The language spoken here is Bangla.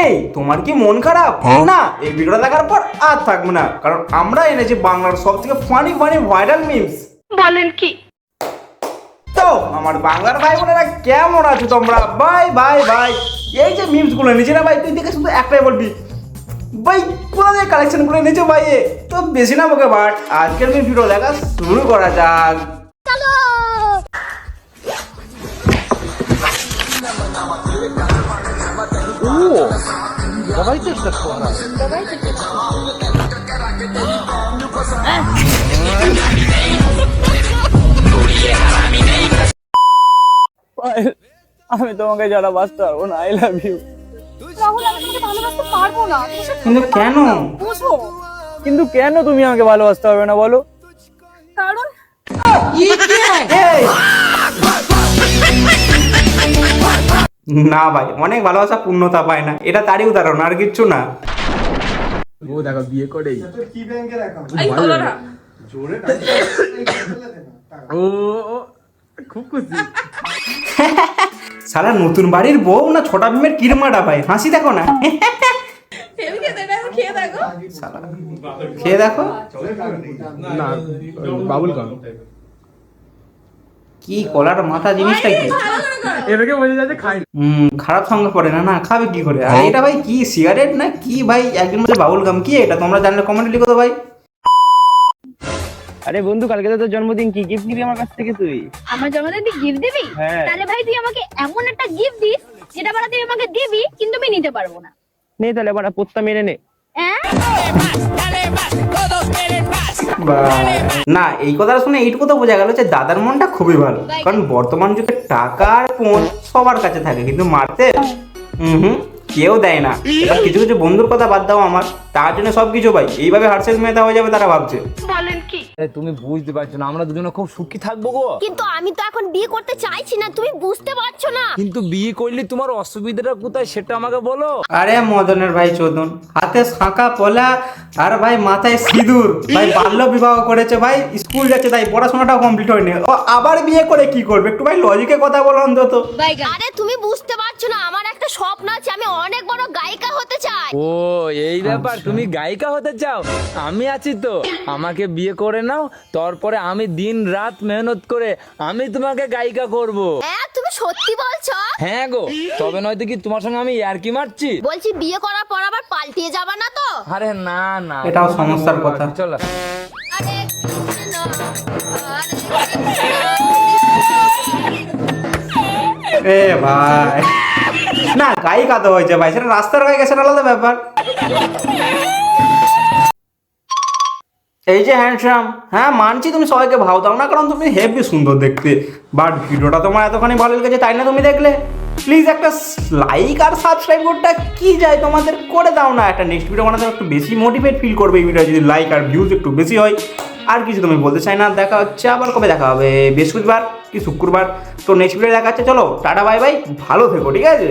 এই তোমার কি মন খারাপ? না, এই ভিডিওটা দেখার পর আর থাকবে না, কারণ আমরা এনেছি বাংলার সব থেকে ফানি ফানি ভাইরাল মিমস। বলেন কি? তো আমার বাংলার ভাই বোনেরা কেমন আছো তোমরা? ভাই ভাই ভাই এই যে মিমস গুলো এনেছি না ভাই, তুই দেখে শুধু একটাই বলবি ভাই কোথা থেকে কালেকশন করে এনেছো ভাই। তো বেশি না বকে বাট আজকের মিম ভিডিও দেখা শুরু করা যাক। আমি তোমাকে যারা বাঁচতে পারবো না। I love you. রাহুল, আমি তোমাকে ভালোবাসতে পারবো না। কিন্তু কেন? বুঝো, কিন্তু কেন তুমি আমাকে ভালোবাসতে পারবে না বলো? কারণ এই! না ভাই, অনেক ভালোবাসা পূর্ণতা পায় না, এটা তারই উদাহরণ, আর কিচ্ছু না। ও দেখো বিয়ে করেই ও খুব খুশি। সারা নতুন বাড়ির বউ না ছোটা ভীমের কিরমাটা ভাই, হাসি দেখো না। শালা, খেয়ে দেখো না বাবুল গান কি কলার মাথা জিনিসটা কি। এটাকে বোঝা যাচ্ছে খাই। খারাপ সঙ্গে পড়ে না, না খাবে কি করে? আর এটা ভাই কি সিগারেট না কি ভাই? একজন বলছে বাবুল গাম, কি এটা? তোমরা জানলে কমেন্টে লিখো তো ভাই। আরে বন্ধু, কালকে তো তোর জন্মদিন, কি গিফট নিবি আমার কাছ থেকে তুই? আমার জন্মদিনে গিফট দিবি? হ্যাঁ। তাহলে ভাই তুই আমাকে এমন একটা গিফট দিস যেটা বাড়া তুই আমাকে দিবি কিন্তু আমি নিতে পারবো না। নে তাহলে বাড়া পোত্তা মেরে নে। হ্যাঁ? না, এই কথাটা শুনে এইটুকু তো বোঝা গেল যে দাদার মনটা খুবই ভালো, কারণ বর্তমান যুগে টাকা আর ফোন সবার কাছে থাকে, কিন্তু মারতে কেউ দেয় না। এবার কিছু কিছু বন্ধুর কথা বাদ দাও, আমার তার জন্য সবকিছু ভাই এইভাবে হার্সেল মেয়েটা হয়ে যাবে তারা ভাবছে। বলেন কি? তুমি বুঝতে পারছো না, আমরা দুজনে খুব সুখী থাকবো গো। কিন্তু আমি তো এখন বিয়ে করতে চাইছি না, তুমি বুঝতে পারছো না। কিন্তু বিয়ে করলে তোমার অসুবিধাটা কোথায় সেটা আমাকে বলো। আরে মদনের ভাই চোদন, হাতে শাঁখা পলা আর ভাই মাথায় সিঁদুর, ভাই বাল্য বিবাহ করেছে ভাই, স্কুল যাচ্ছে, তাই পড়াশোনাটাও কমপ্লিট হয়নি, ও আবার বিয়ে করে কি করবে? একটু ভাই লজিকে কথা বলো অন্তত। আরে তুমি বুঝতে পারছো না, আমার একটা স্বপ্ন আছে, আমি অনেক বড় গায়িকা হতে চাই। ও এই ব্যাপার, তুমি গায়িকা হতে চাও? আমি আছি তো, আমাকে বিয়ে করে নাও, তারপরে আমি দিন রাত মেহনত করে আমি তোমাকে গায়িকা করব। হ্যাঁ, তুমি সত্যি বলছো? হ্যাঁ গো, তবে নয়তো কি তোমার সঙ্গে আমি ইয়ার্কি মারছি? বলছি বিয়ে করার পর আবার পাল্টিয়ে যাবা না তো? আরে না না, এটাও সমস্যার কথা। চলো। আরে এ ভাই না, গায়িকা তো হয়েছে ভাই, সেটা রাস্তার গায়ে গেছে আলাদা ব্যাপার। এই যে হ্যান্ডসাম, হ্যাঁ মানছি তুমি সবাইকে ভাও দাও না, কারণ তুমি হেভি সুন্দর দেখতে, বাট ভিডিওটা তোমার এতখানি ভালো লেগেছে তাই না তুমি দেখলে? প্লিজ একটা লাইক আর সাবস্ক্রাইব করতে কি যায় তোমাদের, করে দাও না। একটা নেক্সট ভিডিও বানাতে একটু বেশি মোটিভেট ফিল করবে এই ভিডিও যদি লাইক আর ভিউজ একটু বেশি হয়। আর কিছু তুমি বলতে চাই না। দেখা হচ্ছে আবার কবে দেখা হবে? বৃহস্পতিবার কি শুক্রবার? তো নেক্সট ভিডিও দেখা হচ্ছে। চলো টাটা বাই বাই, ভালো থেকো, ঠিক আছে?